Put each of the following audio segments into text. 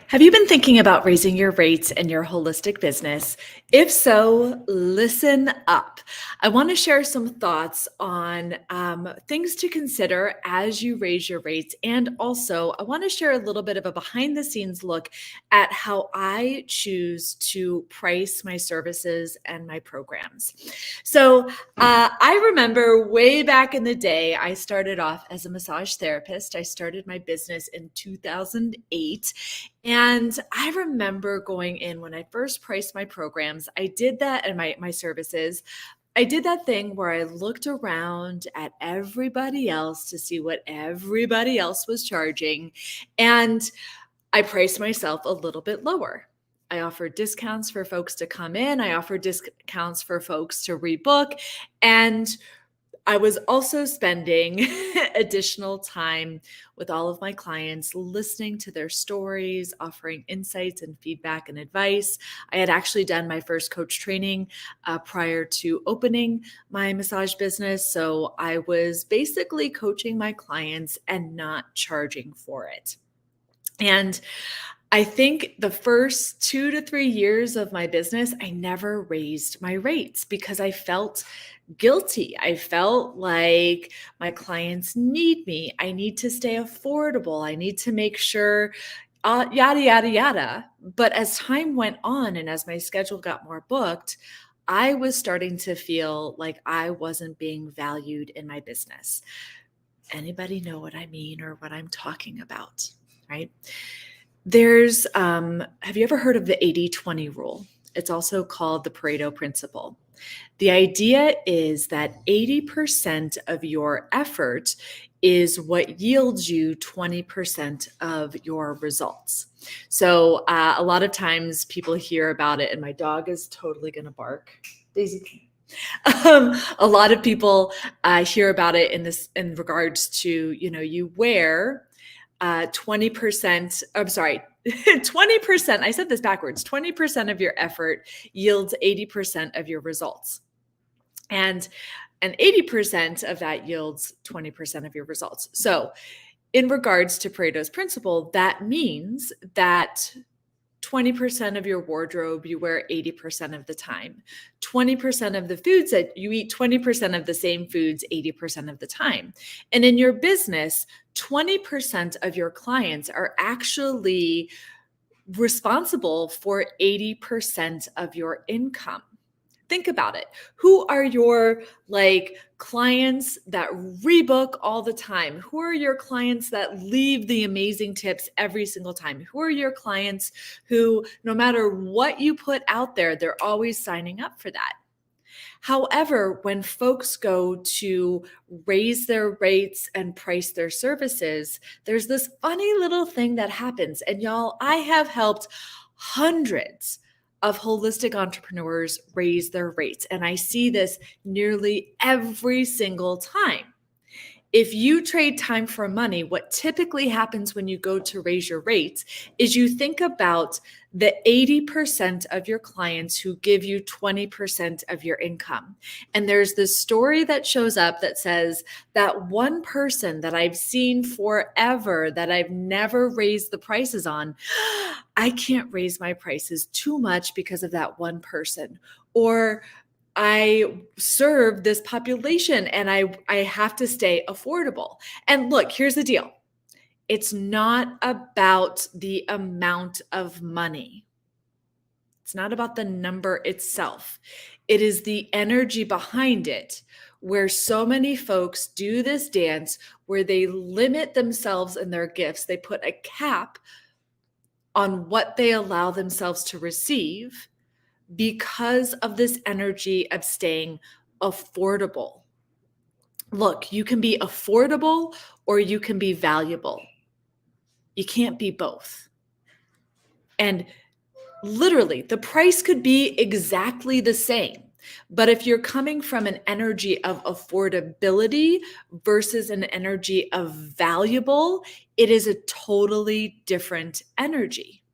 Have you been thinking about raising your rates in your holistic business? If so, listen up. I want to share some thoughts on things to consider as you raise your rates. And also, I want to share a little bit of a behind the scenes look at how I choose to price my services and my programs. I remember way back in the day, I started off as a massage therapist. I started my business in 2008. And I remember going in when I first priced my programs, I did that and my services. I did that thing where I looked around at everybody else to see what everybody else was charging. And I priced myself a little bit lower. I offered discounts for folks to come in. I offered discounts for folks to rebook. And I was also spending additional time with all of my clients, listening to their stories, offering insights and feedback and advice. I had actually done my first coach training prior to opening my massage business. So I was basically coaching my clients and not charging for it. And I think the first 2 to 3 years of my business, I never raised my rates because I felt guilty. I felt like my clients need me. I need to stay affordable. I need to make sure, yada, yada, yada. But as time went on and as my schedule got more booked, I was starting to feel like I wasn't being valued in my business. Anybody know what I mean or what I'm talking about, right? Have you ever heard of the 80-20 rule? It's also called the Pareto Principle. The idea is that 80% of your effort is what yields you 20% of your results. So a lot of times people hear about it, and my dog is totally going to bark. Daisy. A lot of people hear about it in regards to, you wear 20%, I'm sorry, 20%, I said this backwards, 20% of your effort yields 80% of your results. And 80% of that yields 20% of your results. So in regards to Pareto's principle, that means that 20% of your wardrobe you wear 80% of the time. 20% of the foods that you eat, 20% of the same foods 80% of the time. And in your business, 20% of your clients are actually responsible for 80% of your income. Think about it. Who are your clients that rebook all the time? Who are your clients that leave the amazing tips every single time? Who are your clients who, no matter what you put out there, they're always signing up for that? However, when folks go to raise their rates and price their services, there's this funny little thing that happens. And y'all, I have helped hundreds of holistic entrepreneurs raise their rates. And I see this nearly every single time. If you trade time for money, what typically happens when you go to raise your rates is you think about the 80% of your clients who give you 20% of your income. And there's this story that shows up that says that one person that I've seen forever that I've never raised the prices on, I can't raise my prices too much because of that one person. Or I serve this population and I have to stay affordable. And look, here's the deal. It's not about the amount of money. It's not about the number itself. It is the energy behind it, where so many folks do this dance where they limit themselves and their gifts. They put a cap on what they allow themselves to receive because of this energy of staying affordable. Look, you can be affordable or you can be valuable. You can't be both. And literally, the price could be exactly the same. But if you're coming from an energy of affordability versus an energy of valuable, it is a totally different energy.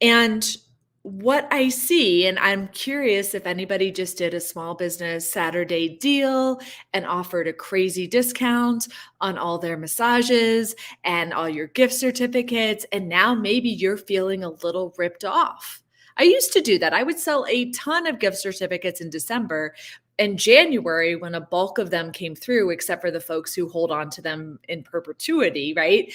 And what I see, and I'm curious if anybody just did a small business Saturday deal and offered a crazy discount on all their massages and all your gift certificates, and now maybe you're feeling a little ripped off. I used to do that. I would sell a ton of gift certificates in December. In January, when a bulk of them came through, except for the folks who hold on to them in perpetuity, right?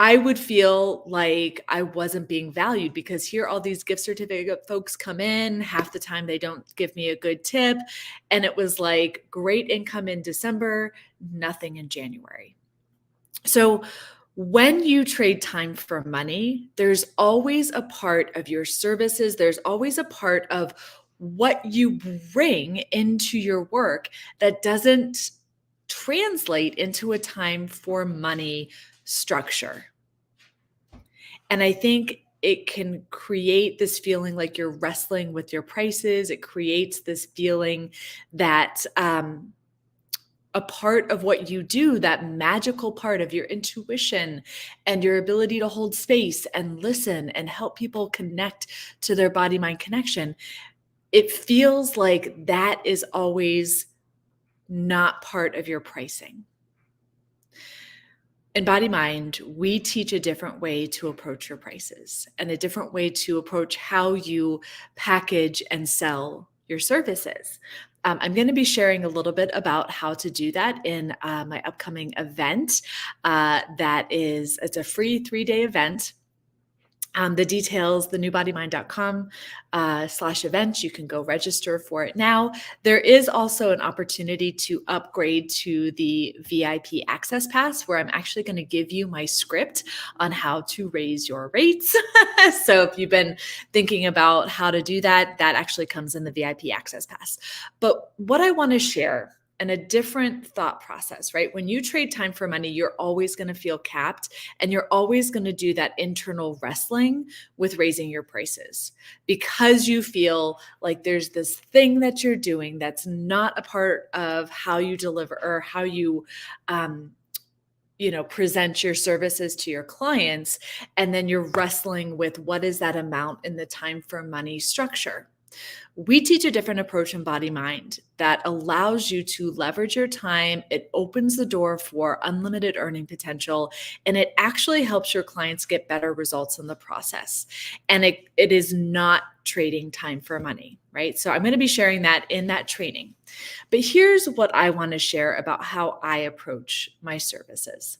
I would feel like I wasn't being valued because here all these gift certificate folks come in, half the time they don't give me a good tip. And it was like great income in December, nothing in January. So when you trade time for money, there's always a part of your services, there's always a part of what you bring into your work that doesn't translate into a time for money structure. And I think it can create this feeling like you're wrestling with your prices. It creates this feeling that a part of what you do, that magical part of your intuition and your ability to hold space and listen and help people connect to their body mind connection, it feels like that is always not part of your pricing. In Body Mind, we teach a different way to approach your prices and a different way to approach how you package and sell your services. I'm going to be sharing a little bit about how to do that in my upcoming event. It's a free 3-day event. The details, thenewbodymind.com /events. You can go register for it now. There is also an opportunity to upgrade to the VIP Access Pass, where I'm actually going to give you my script on how to raise your rates. So if you've been thinking about how to do that, that actually comes in the VIP Access Pass. But what I want to share, and a different thought process, right? When you trade time for money, you're always going to feel capped and you're always going to do that internal wrestling with raising your prices because you feel like there's this thing that you're doing that's not a part of how you deliver or how you present your services to your clients. And then you're wrestling with what is that amount in the time for money structure. We teach a different approach in Body Mind that allows you to leverage your time. It opens the door for unlimited earning potential, and it actually helps your clients get better results in the process. And it is not trading time for money, right? So I'm going to be sharing that in that training. But here's what I want to share about how I approach my services.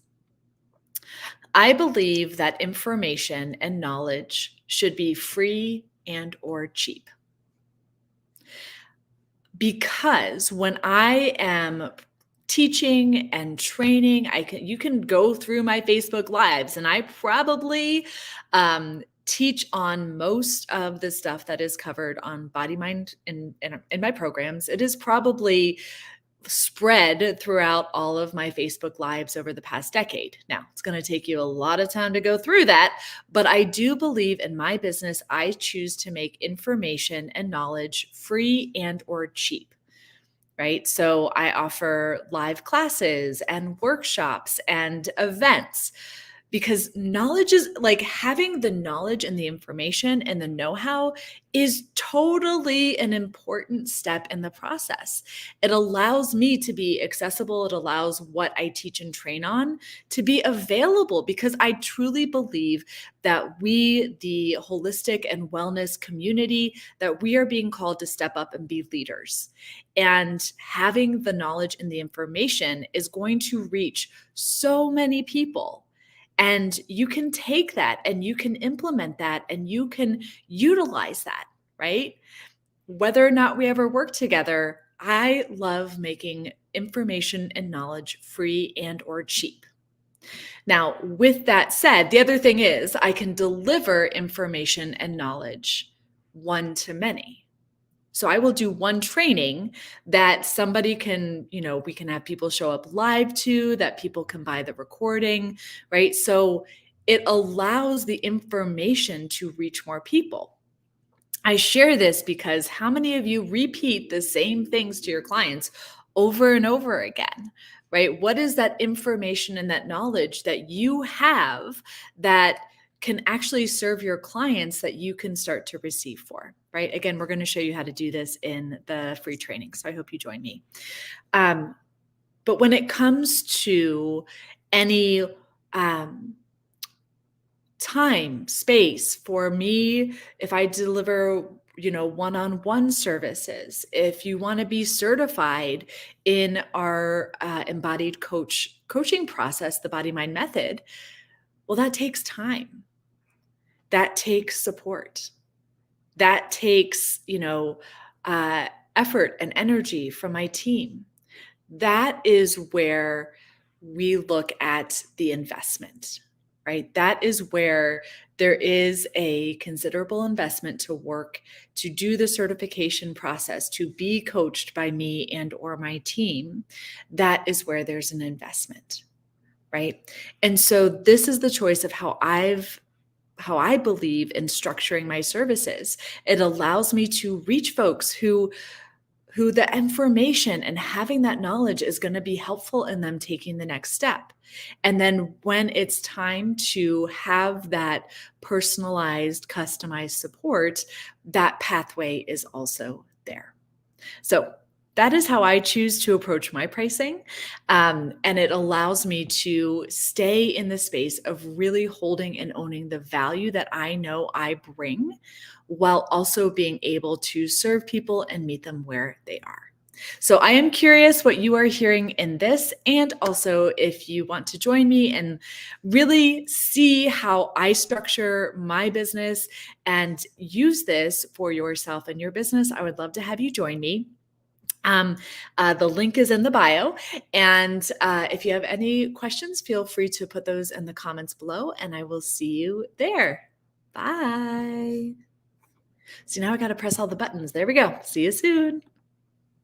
I believe that information and knowledge should be free and or cheap. Because when I am teaching and training, you can go through my Facebook lives and I probably teach on most of the stuff that is covered on Body Mind in my programs. It is probably spread throughout all of my Facebook lives over the past decade. Now, it's going to take you a lot of time to go through that, but I do believe in my business, I choose to make information and knowledge free and or cheap. Right? So I offer live classes and workshops and events because knowledge is like having the knowledge and the information and the know-how is totally an important step in the process. It allows me to be accessible. It allows what I teach and train on to be available because I truly believe that we, the holistic and wellness community, that we are being called to step up and be leaders. And having the knowledge and the information is going to reach so many people. And you can take that and you can implement that and you can utilize that, right? Whether or not we ever work together, I love making information and knowledge free and or cheap. Now, with that said, the other thing is I can deliver information and knowledge one to many. So I will do one training that somebody can, we can have people show up live to, that people can buy the recording, right? So it allows the information to reach more people. I share this because how many of you repeat the same things to your clients over and over again, right? What is that information and that knowledge that you have that can actually serve your clients that you can start to receive for, right? Again, we're going to show you how to do this in the free training. So I hope you join me. But when it comes to any time, space for me, if I deliver, one-on-one services, if you want to be certified in our embodied coaching process, the Body Mind Method, well, that takes time. That takes support. That takes, effort and energy from my team. That is where we look at the investment, right? That is where there is a considerable investment to work to do the certification process, to be coached by me and or my team. That is where there's an investment, right? And so this is the choice of how I believe in structuring my services. It allows me to reach folks who the information and having that knowledge is going to be helpful in them taking the next step. And then when it's time to have that personalized, customized support, that pathway is also there. So that is how I choose to approach my pricing. And it allows me to stay in the space of really holding and owning the value that I know I bring, while also being able to serve people and meet them where they are. So I am curious what you are hearing in this, and also if you want to join me and really see how I structure my business and use this for yourself and your business, I would love to have you join me. The link is in the bio. And if you have any questions, feel free to put those in the comments below, and I will see you there. Bye. So now I got to press all the buttons. There we go. See you soon.